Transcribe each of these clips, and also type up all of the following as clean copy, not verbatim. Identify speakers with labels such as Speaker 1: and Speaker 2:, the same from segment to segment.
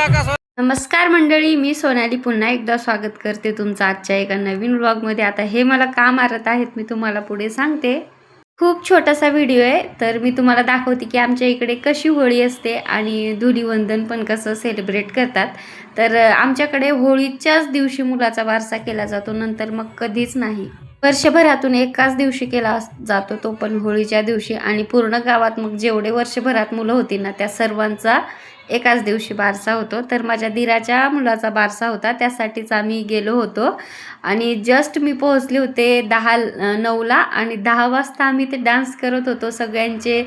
Speaker 1: नमस्कार मंडळी, मी सोनाली पुन्हा एकदा स्वागत करते तुमचं आजच्या एका नवीन व्लॉगमध्ये। आता हे मला का मारत आहेत मी तुम्हाला पुढे सांगते। खूप छोटासा व्हिडिओ आहे, तर मी तुम्हाला दाखवते की आमच्या इकडे कशी होळी असते आणि धुलीवंदन पण कसं सेलिब्रेट करतात। तर आमच्याकडे होळीच्याच दिवशी मुलाचा बारसा केला जातो, नंतर मग कधीच नाही। वर्षभरातून एकाच दिवशी केला जातो, तो पण होळीच्या दिवशी। आणि पूर्ण गावात मग जेवढे वर्षभरात मुलं होती ना त्या सर्वांचा एकाच दिवशी बारसा होतो। तर माझ्या दीराच्या मुलाचा बारसा होता, त्यासाठीच आम्ही गेलो होतो। आणि जस्ट मी पोहोचले होते 9ला आणि 10 वाजता आम्ही ते डान्स करत होतो। सगळ्यांचे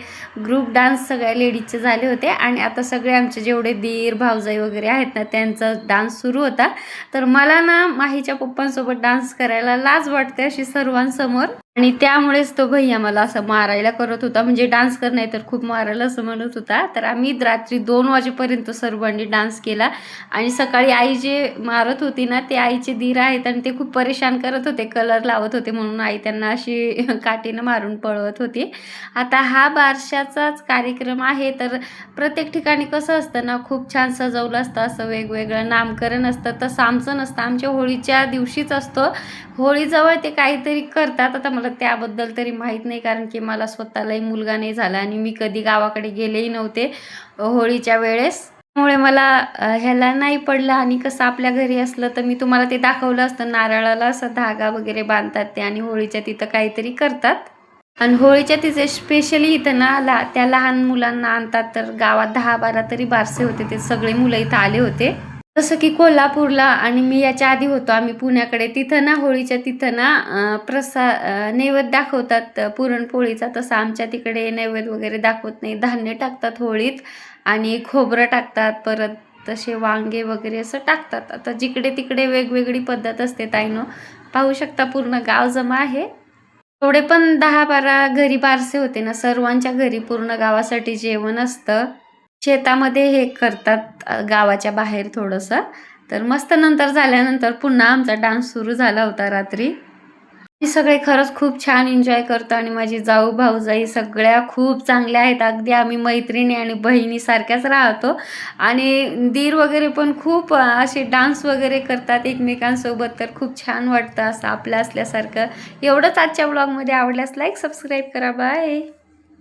Speaker 1: ग्रुप डान्स सगळ्या लेडीजचे झाले होते आणि आता सगळे आमचे जेवढे दीर भावजाई वगैरे आहेत ना त्यांचा डान्स सुरू होता। तर मला ना माहीच्या पप्पांसोबत डान्स करायला लाज वाटते अशी सर्वांसमोर, आणि त्यामुळेच तो भैया मला असं मारायला करत होता, म्हणजे डान्स कर नाही तर खूप मारायला असं म्हणत होता। तर आम्ही रात्री 2 वाजेपर्यंत सर्वांनी डान्स केला आणि सकाळी आई जे मारत होती ना ते आईचे दीर आहेत आणि ते खूप परेशान करत होते, कलर लावत होते, म्हणून आई त्यांना अशी काठीनं मारून पळवत होती। आता हा बारशाचाच कार्यक्रम आहे, तर प्रत्येक ठिकाणी कसं असतं ना खूप छान सजवलं असतं, असं वेगवेगळं नामकरण असतं। तसं आमचं नसतं, आमच्या होळीच्या दिवशीच असतो। होळीजवळ ते काहीतरी करतात, आता मला त्याबद्दल तरी माहीत नाही, कारण की मला स्वतःलाही मुलगा नाही झाला आणि मी कधी गावाकडे गेलेही नव्हते होळीच्या वेळेस, त्यामुळे मला ह्याला नाही पडलं। आणि कसं आपल्या घरी असलं तर मी तुम्हाला ते दाखवलं असतं, नारळाला असं धागा वगैरे बांधतात ते आणि होळीच्या तिथं काहीतरी करतात। आणि होळीच्या तिथे स्पेशली इथं ना त्या लहान मुलांना आणतात, तर गावात 10-12 तरी बारसे होते, ते सगळे मुलं इथं आले होते। जसं की कोल्हापूरला आणि मी याच्या आधी होतो आम्ही पुण्याकडे, तिथं ना होळीच्या तिथं ना नैवेद्य दाखवतात पुरणपोळीचा। तसं आमच्या तिकडे नैवेद्य वगैरे दाखवत नाही, धान्य टाकतात होळीत आणि खोबरं टाकतात, परत तसे वांगे वगैरे असं टाकतात। आता जिकडे तिकडे वेगवेगळी पद्धत असते ताईनो, पाहू शकता पूर्ण गाव जमा आहे। थोडे पण 10-12 घरी बारसे होते ना, सर्वांच्या घरी पूर्ण गावासाठी जेवण असतं। शेतामध्ये हे करतात गावाच्या बाहेर थोडंसं, तर मस्त नंतर झाल्यानंतर पुन्हा आमचा डान्स सुरू झाला होता रात्री। सगळे खरंच खूप छान एन्जॉय करतो आणि माझी जाऊ भाऊजाई सगळ्या खूप चांगल्या आहेत, अगदी आम्ही मैत्रिणी आणि बहिणी सारख्याच राहतो। आणि दीर वगैरे पण खूप असे डान्स वगैरे करतात एकमेकांसोबत, तर खूप छान वाटतं असं आपल्या असल्यासारखं। एवढंच आजच्या ब्लॉगमध्ये, आवडल्यास लाईक सबस्क्राईब करा, बाय।